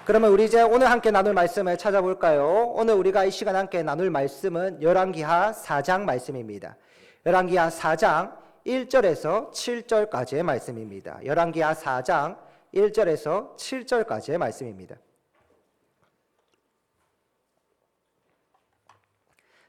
그러면 우리 이제 오늘 함께 나눌 말씀을 찾아볼까요? 오늘 우리가 이 시간 함께 나눌 말씀은 열왕기하 4장 말씀입니다. 열왕기하 4장 1절에서 7절까지의 말씀입니다. 열왕기하 4장 1절에서 7절까지의 말씀입니다.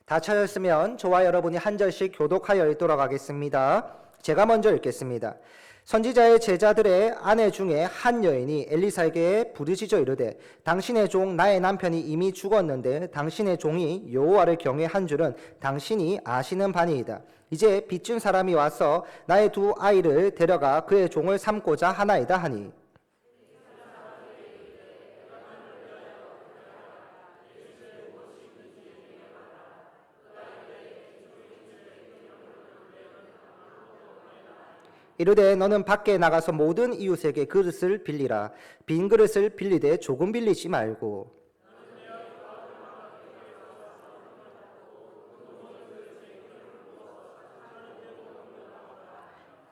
다 찾았으면 저와 여러분이 한 절씩 교독하여 읽도록 하겠습니다. 제가 먼저 읽겠습니다. 선지자의 제자들의 아내 중에 한 여인이 엘리사에게 부르짖어 이르되 당신의 종 나의 남편이 이미 죽었는데 당신의 종이 여호와를 경외한 줄은 당신이 아시는 바니이다. 이제 빚준 사람이 와서 나의 두 아이를 데려가 그의 종을 삼고자 하나이다 하니 이르되 너는 밖에 나가서 모든 이웃에게 그릇을 빌리라. 빈 그릇을 빌리되 조금 빌리지 말고.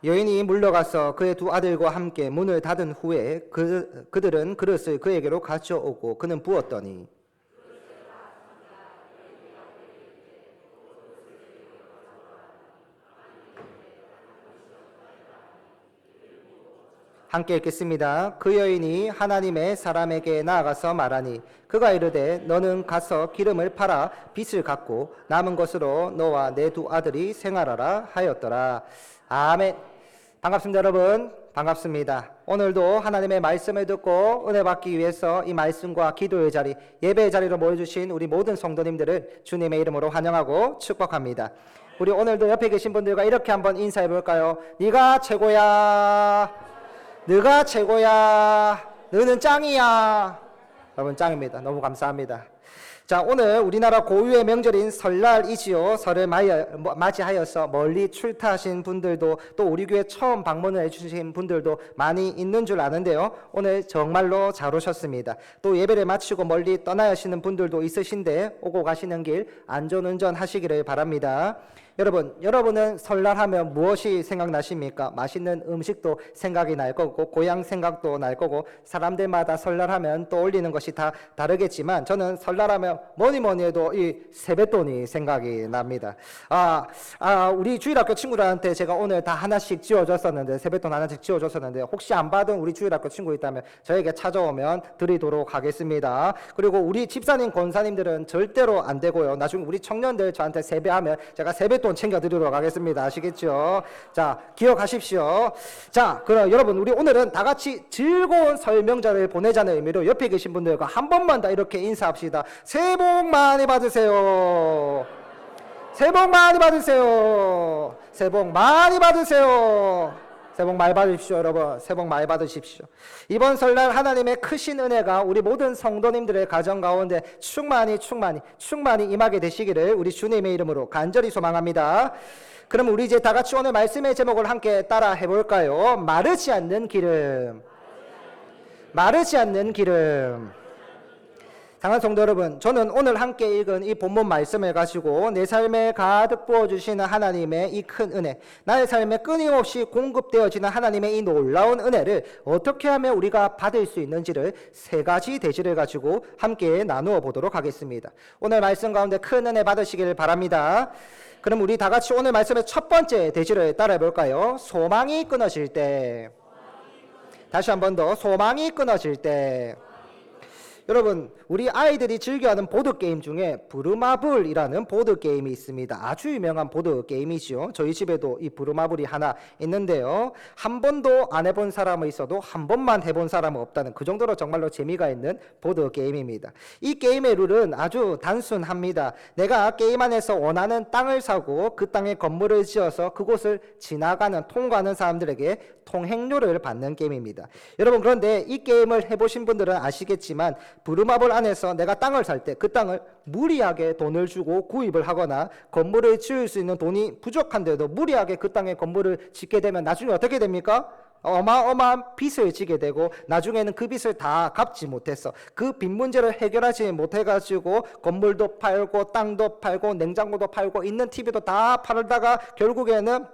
여인이 물러가서 그의 두 아들과 함께 문을 닫은 후에 그들은 그릇을 그에게로 가져오고 그는 부었더니 함께 읽겠습니다. 그 여인이 하나님의 사람에게 나아가서 말하니 그가 이르되 너는 가서 기름을 팔아 빚을 갚고 남은 것으로 너와 내 두 아들이 생활하라 하였더라. 아멘. 반갑습니다, 여러분. 반갑습니다. 오늘도 하나님의 말씀을 듣고 은혜 받기 위해서 이 말씀과 기도의 자리, 예배의 자리로 모여주신 우리 모든 성도님들을 주님의 이름으로 환영하고 축복합니다. 우리 오늘도 옆에 계신 분들과 이렇게 한번 인사해 볼까요? 네가 최고야. 너가 최고야. 너는 짱이야. 여러분 짱입니다. 너무 감사합니다. 자, 오늘 우리나라 고유의 명절인 설날이지요. 설을 맞이하여서 멀리 출타하신 분들도 또 우리 교회 처음 방문을 해주신 분들도 많이 있는 줄 아는데요. 오늘 정말로 잘 오셨습니다. 또 예배를 마치고 멀리 떠나야 하시는 분들도 있으신데 오고 가시는 길 안전운전 하시기를 바랍니다. 여러분은 설날 하면 무엇이 생각나십니까? 맛있는 음식도 생각이 날 거고 고향 생각도 날 거고 사람들마다 설날 하면 떠올리는 것이 다 다르겠지만 저는 설날 하면 뭐니 해도 이 세뱃돈이 생각이 납니다. 우리 주일학교 친구들한테 제가 오늘 다 하나씩 지어줬었는데 세뱃돈 하나씩 지어줬었는데 혹시 안 받은 우리 주일학교 친구 있다면 저에게 찾아오면 드리도록 하겠습니다. 그리고 우리 집사님 권사님들은 절대로 안 되고요. 나중에 우리 청년들 저한테 세배하면 제가 세뱃돈 챙겨드리도록 하겠습니다. 아시겠죠? 자, 기억하십시오. 자, 그럼 여러분 우리 오늘은 다 같이 즐거운 설 명절을 보내자는 의미로 옆에 계신 분들과 한 번만 더 이렇게 인사합시다. 새해 복 많이 받으세요. 새해 복 많이 받으세요. 새해 복 많이 받으세요. 새해 복 많이 받으십시오, 여러분. 새해 복 많이 받으십시오. 이번 설날 하나님의 크신 은혜가 우리 모든 성도님들의 가정 가운데 충만히 임하게 되시기를 우리 주님의 이름으로 간절히 소망합니다. 그럼 우리 이제 다 같이 오늘 말씀의 제목을 함께 따라 해볼까요? 마르지 않는 기름. 마르지 않는 기름. 사랑하는 성도 여러분, 저는 오늘 함께 읽은 이 본문 말씀을 가지고 내 삶에 가득 부어주시는 하나님의 이 큰 은혜, 나의 삶에 끊임없이 공급되어지는 하나님의 이 놀라운 은혜를 어떻게 하면 우리가 받을 수 있는지를 세 가지 대지를 가지고 함께 나누어 보도록 하겠습니다. 오늘 말씀 가운데 큰 은혜 받으시길 바랍니다. 그럼 우리 다 같이 오늘 말씀의 첫 번째 대지를 따라해 볼까요? 소망이 끊어질 때. 다시 한 번 더, 소망이 끊어질 때. 여러분, 우리 아이들이 즐겨하는 보드게임 중에 부루마블이라는 보드게임이 있습니다. 아주 유명한 보드게임이죠. 저희 집에도 이 부루마블이 하나 있는데요. 한 번도 안 해본 사람은 있어도 한 번만 해본 사람은 없다는 그 정도로 정말로 재미가 있는 보드게임입니다. 이 게임의 룰은 아주 단순합니다. 내가 게임 안에서 원하는 땅을 사고 그 땅에 건물을 지어서 그곳을 통과하는 사람들에게 통행료를 받는 게임입니다. 여러분, 그런데 이 게임을 해보신 분들은 아시겠지만 부루마블 안에서 내가 땅을 살 때 그 땅을 무리하게 돈을 주고 구입을 하거나 건물을 지을 수 있는 돈이 부족한데도 무리하게 그 땅에 건물을 짓게 되면 나중에 어떻게 됩니까? 어마어마한 빚을 지게 되고 나중에는 그 빚을 다 갚지 못해서 그 빚 문제를 해결하지 못해가지고 건물도 팔고 땅도 팔고 냉장고도 팔고 있는 TV도 다 팔다가 결국에는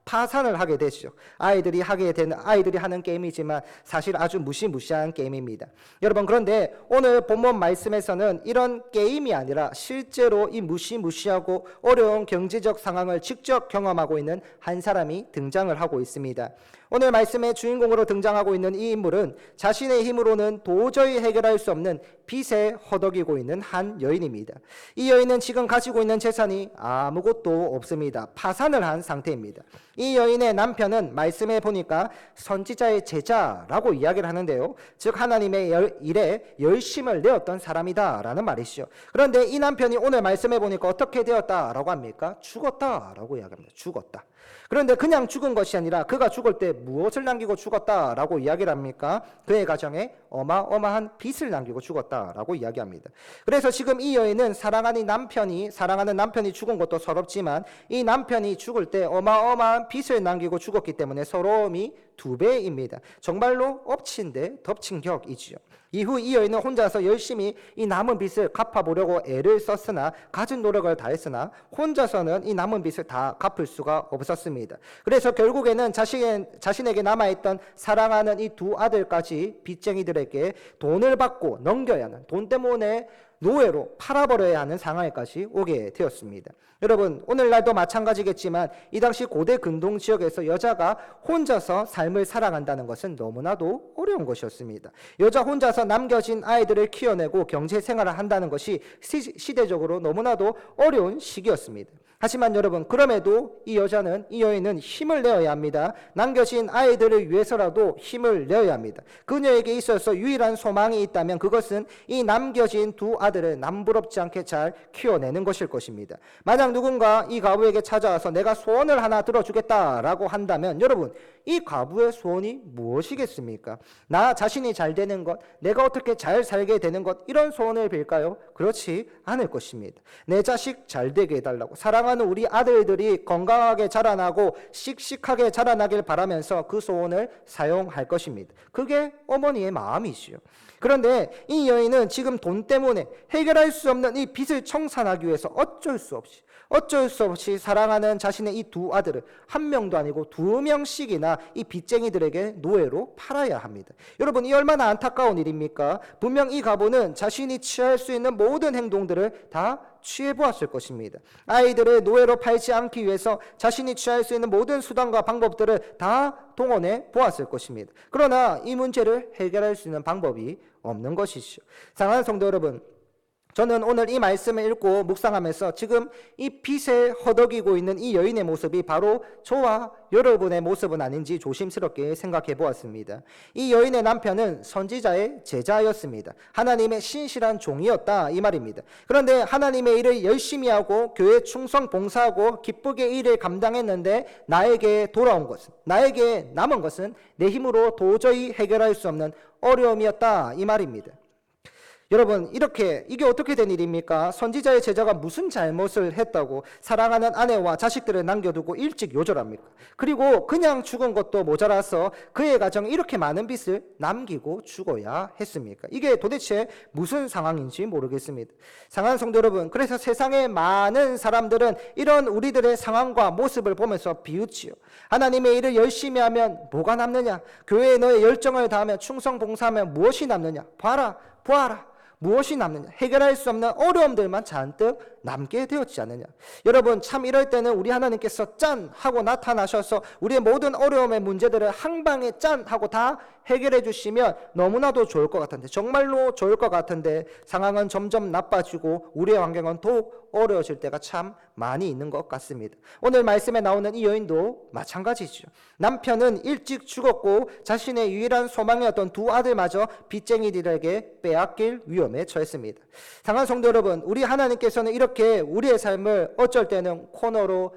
파산을 하게 되죠. 아이들이 하는 게임이지만 사실 아주 무시무시한 게임입니다. 여러분, 그런데 오늘 본문 말씀에서는 이런 게임이 아니라 실제로 이 무시무시하고 어려운 경제적 상황을 직접 경험하고 있는 한 사람이 등장을 하고 있습니다. 오늘 말씀의 주인공으로 등장하고 있는 이 인물은 자신의 힘으로는 도저히 해결할 수 없는 빚에 허덕이고 있는 한 여인입니다. 이 여인은 지금 가지고 있는 재산이 아무것도 없습니다. 파산을 한 상태입니다. 이 여인의 남편은 말씀해 보니까 선지자의 제자라고 이야기를 하는데요. 즉 하나님의 일에 열심을 내었던 사람이다라는 말이죠. 그런데 이 남편이 오늘 말씀해 보니까 어떻게 되었다라고 합니까? 죽었다라고 이야기합니다. 죽었다. 그런데 그냥 죽은 것이 아니라 그가 죽을 때 무엇을 남기고 죽었다라고 이야기를 합니까? 그의 가정에 어마어마한 빚을 남기고 죽었다라고 이야기합니다. 그래서 지금 이 여인은 사랑하는 남편이 죽은 것도 서럽지만 이 남편이 죽을 때 어마어마한 빚을 남기고 죽었기 때문에 서러움이 2배입니다. 정말로 엎친 데 덮친 격이지요. 이후 이 여인은 혼자서 열심히 이 남은 빚을 갚아보려고 애를 썼으나 갖은 노력을 다했으나 혼자서는 이 남은 빚을 다 갚을 수가 없었습니다. 그래서 결국에는 자신에게 남아있던 사랑하는 이 2 아들까지 빚쟁이들에게 돈을 받고 넘겨야 하는, 돈 때문에 노예로 팔아버려야 하는 상황에까지 오게 되었습니다. 여러분, 오늘날도 마찬가지겠지만 이 당시 고대 근동 지역에서 여자가 혼자서 삶을 살아간다는 것은 너무나도 어려운 것이었습니다. 여자 혼자서 남겨진 아이들을 키워내고 경제 생활을 한다는 것이 시대적으로 너무나도 어려운 시기였습니다. 하지만 여러분, 그럼에도 이 여인은 힘을 내어야 합니다. 남겨진 아이들을 위해서라도 힘을 내어야 합니다. 그녀에게 있어서 유일한 소망이 있다면 그것은 이 남겨진 2 아들을 남부럽지 않게 잘 키워내는 것일 것입니다. 만약 누군가 이 과부에게 찾아와서 내가 소원을 하나 들어주겠다라고 한다면 여러분, 이 과부의 소원이 무엇이겠습니까? 나 자신이 잘 되는 것, 내가 어떻게 잘 살게 되는 것, 이런 소원을 빌까요? 그렇지 않을 것입니다. 내 자식 잘 되게 해달라고, 사랑하는 우리 아들들이 건강하게 자라나고 씩씩하게 자라나길 바라면서 그 소원을 사용할 것입니다. 그게 어머니의 마음이지요. 그런데 이 여인은 지금 돈 때문에 해결할 수 없는 이 빚을 청산하기 위해서 어쩔 수 없이 사랑하는 자신의 이 2 아들을 1명도 아니고 2명씩이나 이 빚쟁이들에게 노예로 팔아야 합니다. 여러분, 이 얼마나 안타까운 일입니까? 분명 이 가부는 자신이 취할 수 있는 모든 행동들을 다 취해보았을 것입니다. 아이들을 노예로 팔지 않기 위해서 자신이 취할 수 있는 모든 수단과 방법들을 다 동원해 보았을 것입니다. 그러나 이 문제를 해결할 수 있는 방법이 없는 것이죠. 사랑하는 성도 여러분, 저는 오늘 이 말씀을 읽고 묵상하면서 지금 이 빚에 허덕이고 있는 이 여인의 모습이 바로 저와 여러분의 모습은 아닌지 조심스럽게 생각해 보았습니다. 이 여인의 남편은 선지자의 제자였습니다. 하나님의 신실한 종이었다, 이 말입니다. 그런데 하나님의 일을 열심히 하고 교회 충성 봉사하고 기쁘게 일을 감당했는데 나에게 남은 것은 내 힘으로 도저히 해결할 수 없는 어려움이었다, 이 말입니다. 여러분, 이게 어떻게 된 일입니까? 선지자의 제자가 무슨 잘못을 했다고 사랑하는 아내와 자식들을 남겨두고 일찍 요절합니까? 그리고 그냥 죽은 것도 모자라서 그의 가정에 이렇게 많은 빚을 남기고 죽어야 했습니까? 이게 도대체 무슨 상황인지 모르겠습니다. 사랑하는 성도 여러분, 그래서 세상의 많은 사람들은 이런 우리들의 상황과 모습을 보면서 비웃지요. 하나님의 일을 열심히 하면 뭐가 남느냐? 교회에 너의 열정을 다하면 충성 봉사하면 무엇이 남느냐? 보아라. 무엇이 남느냐? 해결할 수 없는 어려움들만 잔뜩 남게 되었지 않느냐? 여러분, 참 이럴 때는 우리 하나님께서 짠 하고 나타나셔서 우리의 모든 어려움의 문제들을 한 방에 짠 하고 다 해결해 주시면 너무나도 좋을 것 같은데, 정말로 좋을 것 같은데 상황은 점점 나빠지고 우리의 환경은 더욱 어려워질 때가 참 많이 있는 것 같습니다. 오늘 말씀에 나오는 이 여인도 마찬가지죠. 남편은 일찍 죽었고 자신의 유일한 소망이었던 2 아들마저 빚쟁이들에게 빼앗길 위험에 처했습니다. 사랑하는 성도 여러분, 우리 하나님께서는 이렇게 우리의 삶을 어쩔 때는 코너로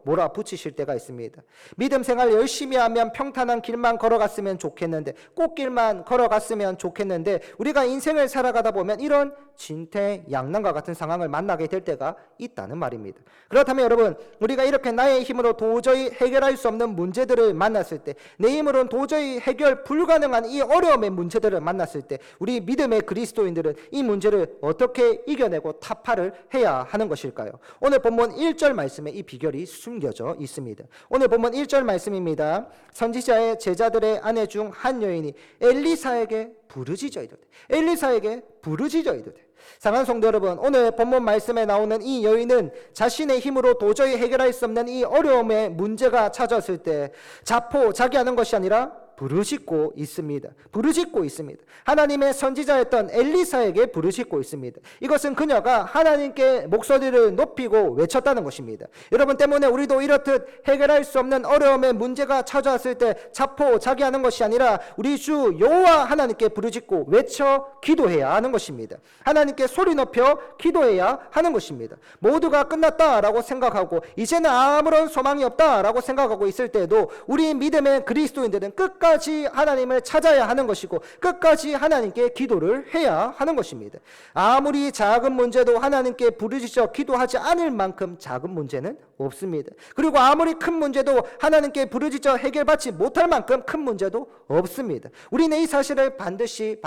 몰아붙이실 때가 있습니다. 믿음 생활 열심히 하면 평탄한 길만 걸어갔으면 좋겠는데, 꽃길만 걸어갔으면 좋겠는데, 우리가 인생을 살아가다 보면 이런 진퇴양난과 같은 상황을 만나게 될 때가 있다는 말입니다. 그렇다면 여러분, 우리가 이렇게 나의 힘으로 도저히 해결할 수 없는 문제들을 만났을 때, 내 힘으로는 도저히 해결 불가능한 이 어려움의 문제들을 만났을 때, 우리 믿음의 그리스도인들은 이 문제를 어떻게 이겨내고 타파를 해야 하는 것일까요? 오늘 본문 1절 말씀에 이 비결이 숨겨져 있습니다. 오늘 본문 1절 말씀입니다. 선지자의 제자들의 아내 중 한 여인이 엘리사에게 부르짖어 이르되, 엘리사에게 부르짖어 이르되. 사랑하는 성도 여러분, 오늘 본문 말씀에 나오는 이 여인은 자신의 힘으로 도저히 해결할 수 없는 이 어려움의 문제가 찾아왔을 때 자포자기하는 것이 아니라 부르짖고 있습니다. 부르짖고 있습니다. 하나님의 선지자였던 엘리사에게 부르짖고 있습니다. 이것은 그녀가 하나님께 목소리를 높이고 외쳤다는 것입니다. 여러분 때문에 우리도 이렇듯 해결할 수 없는 어려움의 문제가 찾아왔을 때 자포자기하는 것이 아니라 우리 주 여호와 하나님께 부르짖고 외쳐 기도해야 하는 것입니다. 하나님께 소리 높여 기도해야 하는 것입니다. 모두가 끝났다라고 생각하고 이제는 아무런 소망이 없다라고 생각하고 있을 때도 우리 믿음의 그리스도인들은 끝까지 하나님을 찾아야 하는 것이고 끝까지 하나님께 기도를 해야 하는 것입니다. 아무리 작은 문제도 하나님께 부르짖어 기도하지 않을 만큼 작은 문제는 없습니다. 그리고 아무리 큰 문제도 하나님께 부르짖어 해결받지 못할 만큼 큰 문제도 없습니다. 우리는 이 사실을 반드시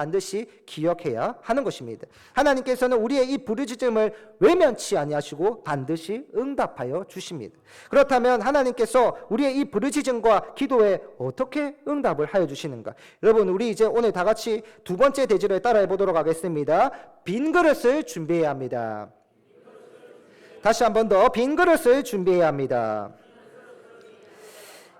기억해야 하는 것입니다. 하나님께서는 우리의 이 부르짖음을 외면치 아니하시고 반드시 응답하여 주십니다. 그렇다면 하나님께서 우리의 이 부르짖음과 기도에 어떻게 응답을 하여 주시는가? 여러분, 우리 이제 오늘 다 같이 두 번째 대지를 따라해 보도록 하겠습니다. 빈 그릇을 준비해야 합니다. 다시 한 번 더, 빈 그릇을 준비해야 합니다.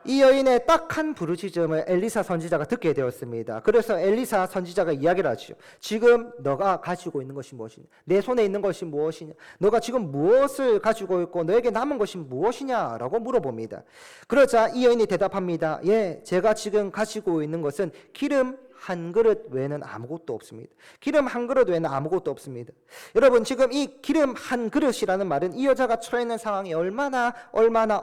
이 여인의 딱한 부르짖음을 엘리사 선지자가 듣게 되었습니다. 그래서 엘리사 선지자가 이야기를 하죠. 지금 너가 가지고 있는 것이 무엇이냐? 내 손에 있는 것이 무엇이냐? 너가 지금 무엇을 가지고 있고 너에게 남은 것이 무엇이냐? 라고 물어봅니다. 그러자 이 여인이 대답합니다. 예, 제가 지금 가지고 있는 것은 기름 한 그릇 외에는 아무것도 없습니다. 기름 한 그릇 외에는 아무것도 없습니다. 여러분, 지금 이 기름 한 그릇이라는 말은 이 여자가 처해 있는 상황이 얼마나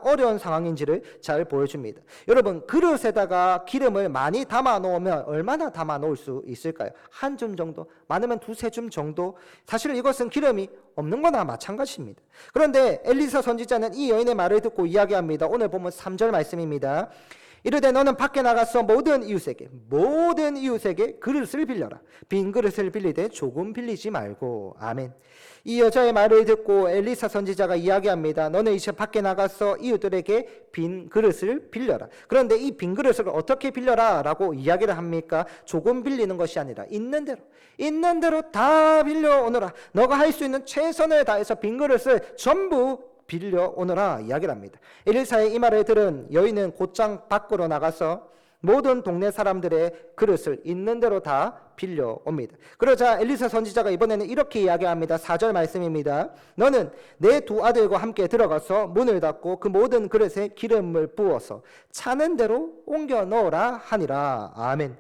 어려운 상황인지를 잘 보여줍니다. 여러분, 그릇에다가 기름을 많이 담아 놓으면 얼마나 담아 놓을 수 있을까요? 한 줌 정도? 많으면 두세 줌 정도? 사실 이것은 기름이 없는 거나 마찬가지입니다. 그런데 엘리사 선지자는 이 여인의 말을 듣고 이야기합니다. 오늘 보면 3절 말씀입니다. 이르되 너는 밖에 나가서 모든 이웃에게 그릇을 빌려라. 빈 그릇을 빌리되 조금 빌리지 말고. 아멘. 이 여자의 말을 듣고 엘리사 선지자가 이야기합니다. 너는 이제 밖에 나가서 이웃들에게 빈 그릇을 빌려라. 그런데 이 빈 그릇을 어떻게 빌려라 라고 이야기를 합니까? 조금 빌리는 것이 아니라 있는 대로 다 빌려오너라. 너가 할 수 있는 최선을 다해서 빈 그릇을 전부 빌려오너라 이야기를 합니다. 엘리사의 이 말을 들은 여인은 곧장 밖으로 나가서 모든 동네 사람들의 그릇을 있는 대로 다 빌려옵니다. 그러자 엘리사 선지자가 이번에는 이렇게 이야기합니다. 4절 말씀입니다. 너는 내 두 아들과 함께 들어가서 문을 닫고 그 모든 그릇에 기름을 부어서 차는 대로 옮겨 넣으라 하니라. 아멘.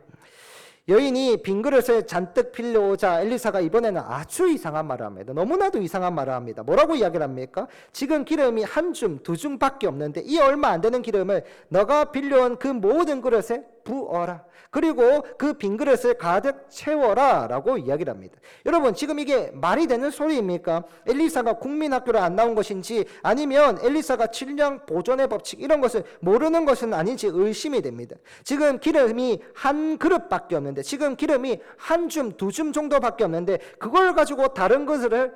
여인이 빈 그릇을 잔뜩 빌려오자 엘리사가 이번에는 아주 이상한 말을 합니다. 너무나도 이상한 말을 합니다. 뭐라고 이야기를 합니까? 지금 기름이 한 줌, 두 줌밖에 없는데 이 얼마 안 되는 기름을 너가 빌려온 그 모든 그릇에 부어라. 그리고 그 빈 그릇을 가득 채워라 라고 이야기를 합니다. 여러분, 지금 이게 말이 되는 소리입니까? 엘리사가 국민학교를 안 나온 것인지 아니면 엘리사가 질량 보존의 법칙 이런 것을 모르는 것은 아닌지 의심이 됩니다. 지금 기름이 한 그릇밖에 없는데, 지금 기름이 한 줌, 두 줌 정도밖에 없는데 그걸 가지고 다른 것을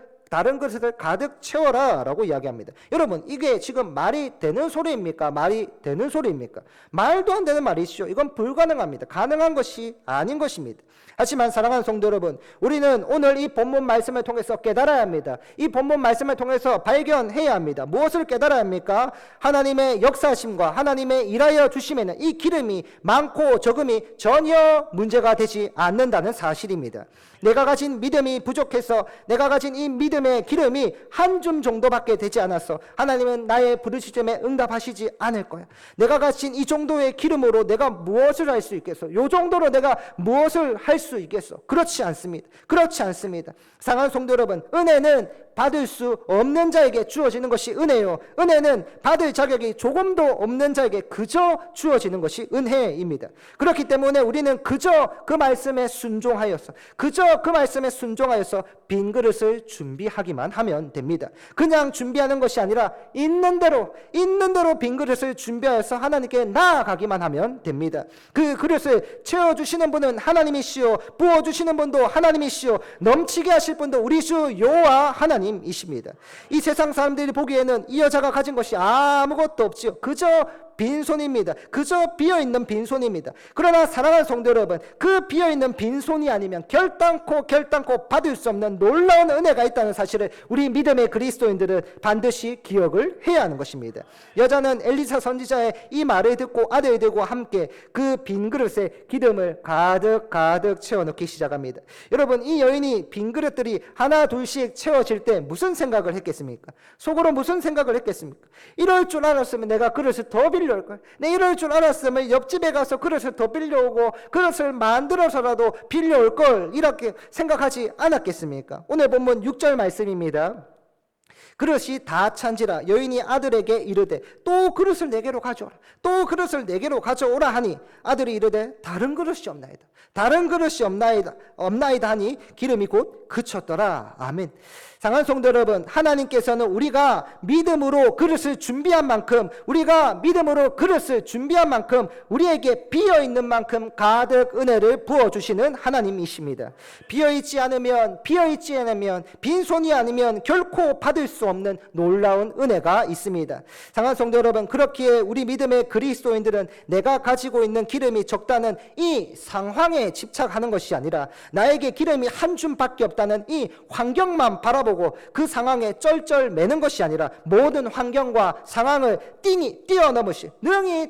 가득 채워라 라고 이야기합니다. 여러분, 이게 지금 말이 되는 소리입니까? 말이 되는 소리입니까? 말도 안 되는 말이시죠. 이건 불가능합니다. 가능한 것이 아닌 것입니다. 하지만 사랑하는 성도 여러분, 우리는 오늘 이 본문 말씀을 통해서 깨달아야 합니다. 이 본문 말씀을 통해서 발견해야 합니다. 무엇을 깨달아야 합니까? 하나님의 역사하심과 하나님의 일하여 주심에는 이 기름이 많고 적음이 전혀 문제가 되지 않는다는 사실입니다. 내가 가진 믿음이 부족해서 내가 가진 이 믿음의 기름이 한 줌 정도밖에 되지 않았어. 하나님은 나의 부르짖음에 응답하시지 않을 거야. 내가 가진 이 정도의 기름으로 내가 무엇을 할 수 있겠어? 요 정도로 내가 무엇을 할 수 있겠어? 그렇지 않습니다. 그렇지 않습니다. 사랑하는 성도 여러분, 은혜는 받을 수 없는 자에게 주어지는 것이 은혜요, 은혜는 받을 자격이 조금도 없는 자에게 그저 주어지는 것이 은혜입니다. 그렇기 때문에 우리는 그저 그 말씀에 순종하여서 빈 그릇을 준비하기만 하면 됩니다. 그냥 준비하는 것이 아니라 있는 대로 빈 그릇을 준비하여서 하나님께 나아가기만 하면 됩니다. 그 그릇을 채워주시는 분은 하나님이시요, 부어주시는 분도 하나님이시요, 넘치게 하실 분도 우리 주 여호와 하나님이십니다. 이 세상 사람들이 보기에는 이 여자가 가진 것이 아무것도 없지요. 그저 빈손입니다. 그저 비어있는 빈손입니다. 그러나 사랑하는 성도 여러분, 그 비어있는 빈손이 아니면 결단코 받을 수 없는 놀라운 은혜가 있다는 사실을 우리 믿음의 그리스도인들은 반드시 기억을 해야 하는 것입니다. 여자는 엘리사 선지자의 이 말을 듣고 아들들과 함께 그 빈 그릇에 기름을 가득 채워넣기 시작합니다. 여러분, 이 여인이 빈 그릇들이 하나 둘씩 채워질 때 무슨 생각을 했겠습니까? 속으로 무슨 생각을 했겠습니까? 이럴 줄 알았으면 내가 그릇을 더 빌려올 걸. 내 이럴 줄 알았으면 옆집에 가서 그릇을 더 빌려오고 그릇을 만들어서라도 빌려올 걸, 이렇게 생각하지 않았겠습니까? 오늘 본문 6절 말씀입니다. 그릇이 다 찬지라 여인이 아들에게 이르되 또 그릇을 내게로 가져오라, 또 그릇을 내게로 가져오라 하니 아들이 이르되 다른 그릇이 없나이다 하니 기름이 곧 그쳤더라. 아멘. 사랑하는 성도 여러분, 하나님께서는 우리가 믿음으로 그릇을 준비한 만큼, 우리에게 비어있는 만큼 가득 은혜를 부어주시는 하나님이십니다. 비어있지 않으면 빈손이 아니면 결코 받을 수 없는 놀라운 은혜가 있습니다. 사랑하는 성도 여러분, 그렇기에 우리 믿음의 그리스도인들은 내가 가지고 있는 기름이 적다는 이 상황에 집착하는 것이 아니라 나에게 기름이 한 줌밖에 없다는 이 환경만 바라보고 그 상황에 쩔쩔매는 것이 아니라 모든 환경과 상황을 능히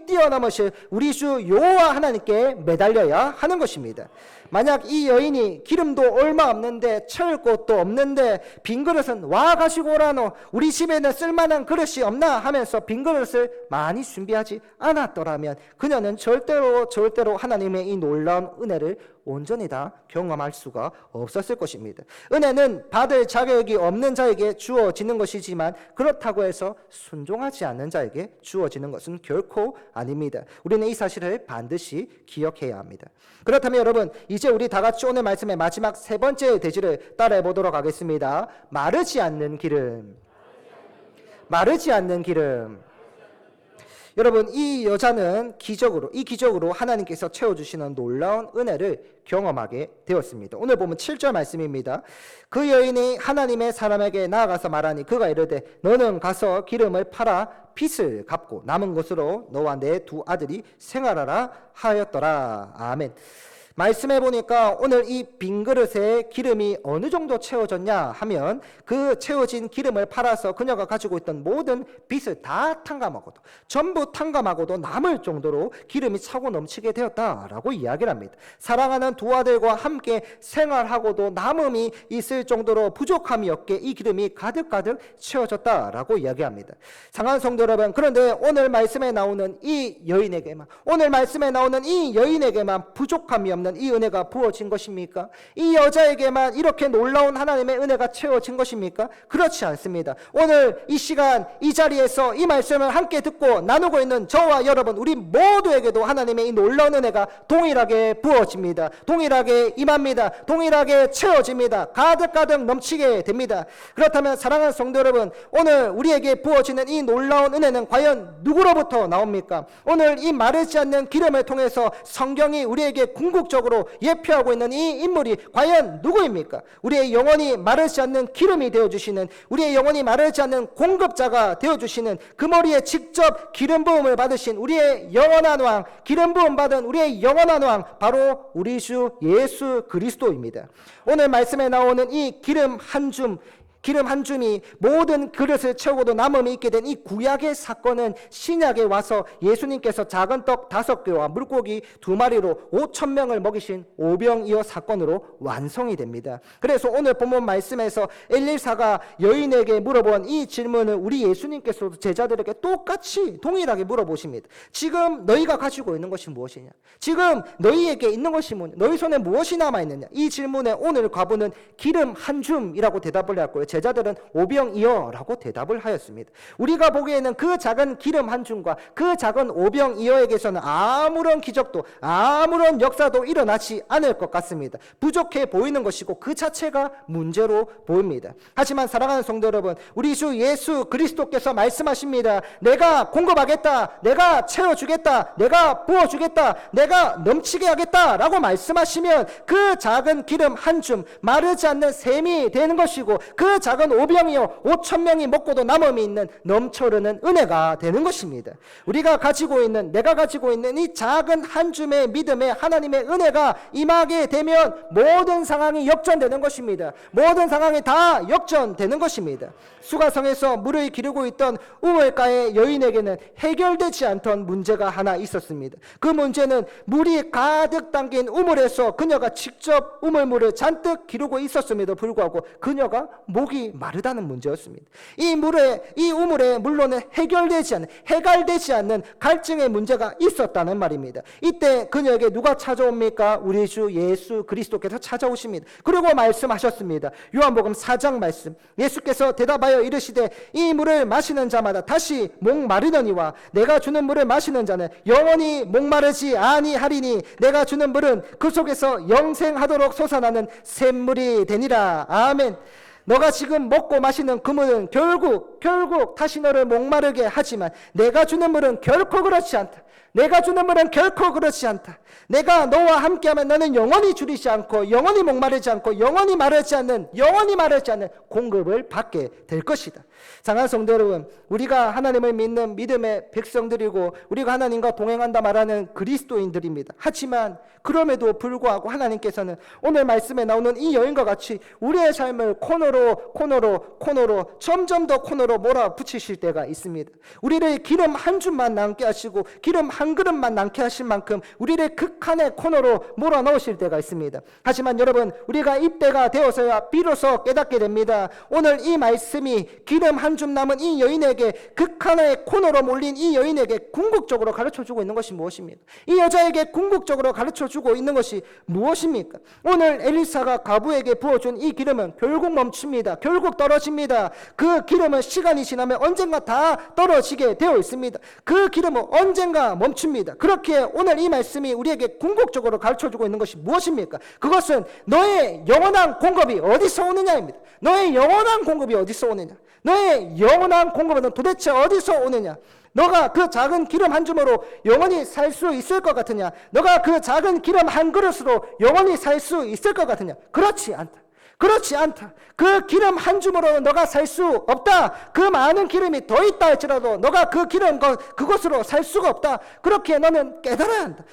뛰어넘으실 우리 주 여호와 하나님께 매달려야 하는 것입니다. 만약 이 여인이 기름도 얼마 없는데 채울 곳도 없는데 빈 그릇은 와 가지고 오라노, 우리 집에는 쓸만한 그릇이 없나 하면서 빈 그릇을 많이 준비하지 않았더라면 그녀는 절대로 하나님의 이 놀라운 은혜를 온전히 다 경험할 수가 없었을 것입니다. 은혜는 받을 자격이 없는 자에게 주어지는 것이지만 그렇다고 해서 순종하지 않는 자에게 주어지는 것은 결코 아닙니다. 우리는 이 사실을 반드시 기억해야 합니다. 그렇다면 여러분, 이제 우리 다 같이 오늘 말씀의 마지막 세 번째 대지를 따라해 보도록 하겠습니다. 마르지 않는 기름. 여러분, 이 여자는 기적으로 하나님께서 채워주시는 놀라운 은혜를 경험하게 되었습니다. 오늘 보면 7절 말씀입니다. 그 여인이 하나님의 사람에게 나아가서 말하니 그가 이르되 너는 가서 기름을 팔아 빚을 갚고 남은 것으로 너와 내 두 아들이 생활하라 하였더라. 아멘. 말씀해 보니까 오늘 이 빈 그릇에 기름이 어느 정도 채워졌냐 하면 그 채워진 기름을 팔아서 그녀가 가지고 있던 모든 빚을 다 전부 탕감하고도 남을 정도로 기름이 차고 넘치게 되었다라고 이야기를 합니다. 사랑하는 두 아들과 함께 생활하고도 남음이 있을 정도로 부족함이 없게 이 기름이 가득 채워졌다라고 이야기합니다. 사랑하는 성도 여러분, 그런데 오늘 말씀에 나오는 이 여인에게만 부족함이 없는 이 은혜가 부어진 것입니까? 이 여자에게만 이렇게 놀라운 하나님의 은혜가 채워진 것입니까? 그렇지 않습니다. 오늘 이 시간 이 자리에서 이 말씀을 함께 듣고 나누고 있는 저와 여러분, 우리 모두에게도 하나님의 이 놀라운 은혜가 동일하게 부어집니다. 동일하게 임합니다. 동일하게 채워집니다. 가득 넘치게 됩니다. 그렇다면 사랑하는 성도 여러분, 오늘 우리에게 부어지는 이 놀라운 은혜는 과연 누구로부터 나옵니까? 오늘 이 마르지 않는 기름을 통해서 성경이 우리에게 궁극적으로 예표하고 있는 이 인물이 과연 누구입니까? 우리의 영혼이 마르지 않는 기름이 되어주시는, 우리의 영혼이 마르지 않는 공급자가 되어주시는, 그 머리에 직접 기름 부음을 받으신 우리의 영원한 왕, 기름 부음 받은 우리의 영원한 왕, 바로 우리 주 예수 그리스도입니다. 오늘 말씀에 나오는 이 기름 한 줌이 모든 그릇을 채우고도 남음이 있게 된 이 구약의 사건은 신약에 와서 예수님께서 작은 떡 5개와 물고기 2마리로 5,000명을 먹이신 오병이어 사건으로 완성이 됩니다. 그래서 오늘 본문 말씀에서 엘리사가 여인에게 물어본 이 질문을 우리 예수님께서도 제자들에게 똑같이 동일하게 물어보십니다. 지금 너희가 가지고 있는 것이 무엇이냐? 지금 너희에게 있는 것이 뭐냐? 너희 손에 무엇이 남아있느냐? 이 질문에 오늘 과부는 기름 한 줌이라고 대답을 했고요. 제자들은 오병이어라고 대답을 하였습니다. 우리가 보기에는 그 작은 기름 한 줌과 그 작은 오병이어에게서는 아무런 기적도 아무런 역사도 일어나지 않을 것 같습니다. 부족해 보이는 것이고 그 자체가 문제로 보입니다. 하지만 사랑하는 성도 여러분, 우리 주 예수 그리스도께서 말씀하십니다. 내가 공급하겠다, 내가 채워주겠다, 내가 부어주겠다, 내가 넘치게 하겠다 라고 말씀하시면 그 작은 기름 한 줌, 마르지 않는 샘이 되는 것이고 그 작은 오병이어 5,000명이 먹고도 남음이 있는 넘쳐흐르는 은혜가 되는 것입니다. 우리가 가지고 있는, 내가 가지고 있는 이 작은 한 줌의 믿음에 하나님의 은혜가 임하게 되면 모든 상황이 역전되는 것입니다. 모든 상황이 다 역전되는 것입니다. 수가성에서 물을 기르고 있던 우물가의 여인에게는 해결되지 않던 문제가 하나 있었습니다. 그 문제는 물이 가득 담긴 우물에서 그녀가 직접 우물물을 잔뜩 기르고 있었음에도 불구하고 그녀가 목이 마르다는 문제였습니다. 이 우물에 물로는 해결되지 않는 갈증의 문제가 있었다는 말입니다. 이때 그녀에게 누가 찾아옵니까? 우리 주 예수 그리스도께서 찾아오십니다. 그리고 말씀하셨습니다. 요한복음 4장 말씀, 예수께서 대답하여 이르시되 이 물을 마시는 자마다 다시 목마르느니와 내가 주는 물을 마시는 자는 영원히 목마르지 아니하리니 내가 주는 물은 그 속에서 영생하도록 솟아나는 샘물이 되니라. 아멘. 너가 지금 먹고 마시는 그 물은 결국 다시 너를 목마르게 하지만 내가 주는 물은 결코 그렇지 않다. 내가 주는 물은 결코 그렇지 않다. 내가 너와 함께하면 너는 영원히 줄이지 않고 영원히 목마르지 않고 영원히 마르지 않는 공급을 받게 될 것이다. 사랑하는 성도 여러분, 우리가 하나님을 믿는 믿음의 백성들이고 우리가 하나님과 동행한다 말하는 그리스도인들입니다. 하지만 그럼에도 불구하고 하나님께서는 오늘 말씀에 나오는 이 여인과 같이 우리의 삶을 코너로 점점 더 코너로 몰아붙이실 때가 있습니다. 우리를 기름 한 줌만 남게 하시고 기름 한 그릇만 남게 하실 만큼 우리를 극한의 코너로 몰아넣으실 때가 있습니다. 하지만 여러분, 우리가 이때가 되어서야 비로소 깨닫게 됩니다. 오늘 이 말씀이 기름 한 줌 남은 이 여인에게, 극한의 코너로 몰린 이 여인에게 궁극적으로 가르쳐주고 있는 것이 무엇입니까? 이 여자에게 궁극적으로 가르쳐주고 있는 것이 무엇입니까? 오늘 엘리사가 가부에게 부어준 이 기름은 결국 멈춥니다. 결국 떨어집니다. 그 기름은 시간이 지나면 언젠가 다 떨어지게 되어 있습니다. 그 기름은 언젠가 멈춥니다. 그렇게 오늘 이 말씀이 우리에게 궁극적으로 가르쳐주고 있는 것이 무엇입니까? 그것은 너의 영원한 공급이 어디서 오느냐입니다. 너의 영원한 공급이 어디서 오느냐? 너의 영원한 공급은 도대체 어디서 오느냐? 너가 그 작은 기름 한 줌으로 영원히 살 수 있을 것 같으냐? 너가 그 작은 기름 한 그릇으로 영원히 살 수 있을 것 같으냐? 그렇지 않다. 그 기름 한 줌으로는 너가 살 수 없다. 그 많은 기름이 더 있다 할지라도 너가 그 기름 그것으로 살 수가 없다. 그렇게 너는 깨달아야 한다.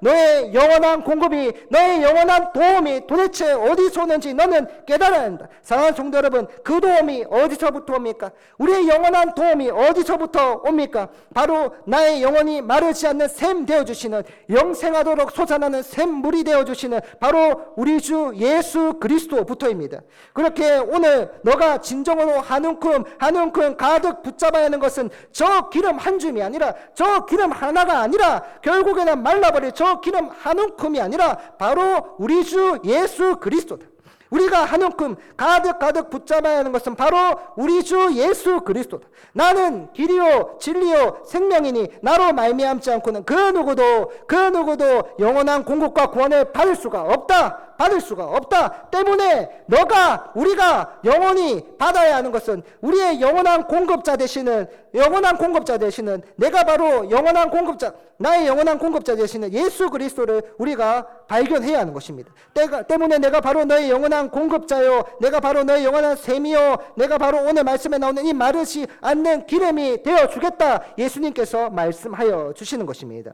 너의 영원한 공급이, 너의 영원한 도움이 도대체 어디서 오는지 너는 깨달아야 한다. 사랑하는 성도 여러분, 그 도움이 어디서부터 옵니까? 우리의 영원한 도움이 어디서부터 옵니까? 바로 나의 영혼이 마르지 않는 샘 되어주시는, 영생하도록 솟아나는 샘물이 되어주시는 바로 우리 주 예수 그리스도부터입니다. 그렇게 오늘 너가 진정으로 한 움큼 가득 붙잡아야 하는 것은 저 기름 한 줌이 아니라, 저 기름 하나가 아니라, 결국에는 말라버릴 저 기름 한 움큼이 아니라 바로 우리 주 예수 그리스도다. 우리가 한 움큼 가득 붙잡아야 하는 것은 바로 우리 주 예수 그리스도다. 나는 길이요 진리요 생명이니 나로 말미암지 않고는 그 누구도 영원한 공급과 구원을 받을 수가 없다. 때문에 우리가 영원히 받아야 하는 것은 우리의 영원한 공급자 되시는 내가 바로 나의 영원한 공급자 되시는 예수 그리스도를 우리가 발견해야 하는 것입니다. 때문에 내가 바로 너의 영원한 공급자요, 내가 바로 너의 영원한 샘이요, 내가 바로 오늘 말씀에 나오는 이 마르지 않는 기름이 되어주겠다, 예수님께서 말씀하여 주시는 것입니다.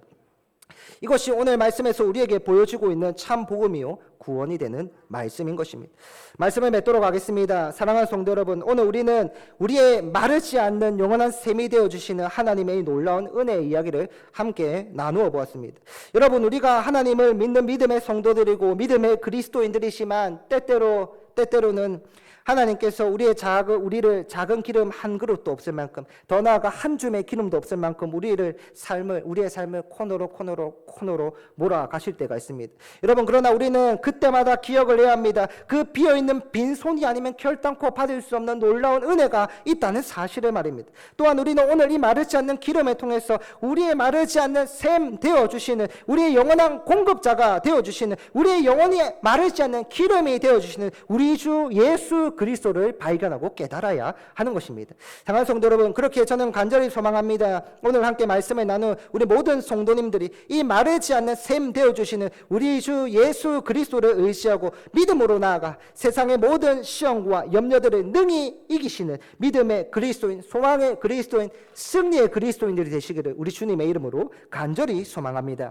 이것이 오늘 말씀에서 우리에게 보여지고 있는 참 복음이요 구원이 되는 말씀인 것입니다. 말씀을 맺도록 하겠습니다. 사랑하는 성도 여러분, 오늘 우리는 우리의 마르지 않는 영원한 샘이 되어주시는 하나님의 놀라운 은혜의 이야기를 함께 나누어 보았습니다. 여러분, 우리가 하나님을 믿는 믿음의 성도들이고 믿음의 그리스도인들이지만 때때로는 하나님께서 우리를 작은 기름 한 그릇도 없을 만큼, 더 나아가 한 줌의 기름도 없을 만큼 우리의 삶을 코너로 몰아가실 때가 있습니다. 여러분, 그러나 우리는 그때마다 기억을 해야 합니다. 그 비어있는 빈손이 아니면 결단코 받을 수 없는 놀라운 은혜가 있다는 사실을 말입니다. 또한 우리는 오늘 이 마르지 않는 기름을 통해서 우리의 마르지 않는 샘 되어주시는, 우리의 영원한 공급자가 되어주시는, 우리의 영원히 마르지 않는 기름이 되어주시는 우리 주 예수 그리스도를 발견하고 깨달아야 하는 것입니다. 사랑하는 성도 여러분, 그렇게 저는 간절히 소망합니다. 오늘 함께 말씀을 나눈 우리 모든 성도님들이 이 마르지 않는 샘 되어주시는 우리 주 예수 그리스도를 의지하고 믿음으로 나아가 세상의 모든 시험과 염려들을 능히 이기시는 믿음의 그리스도인, 소망의 그리스도인, 승리의 그리스도인들이 되시기를 우리 주님의 이름으로 간절히 소망합니다.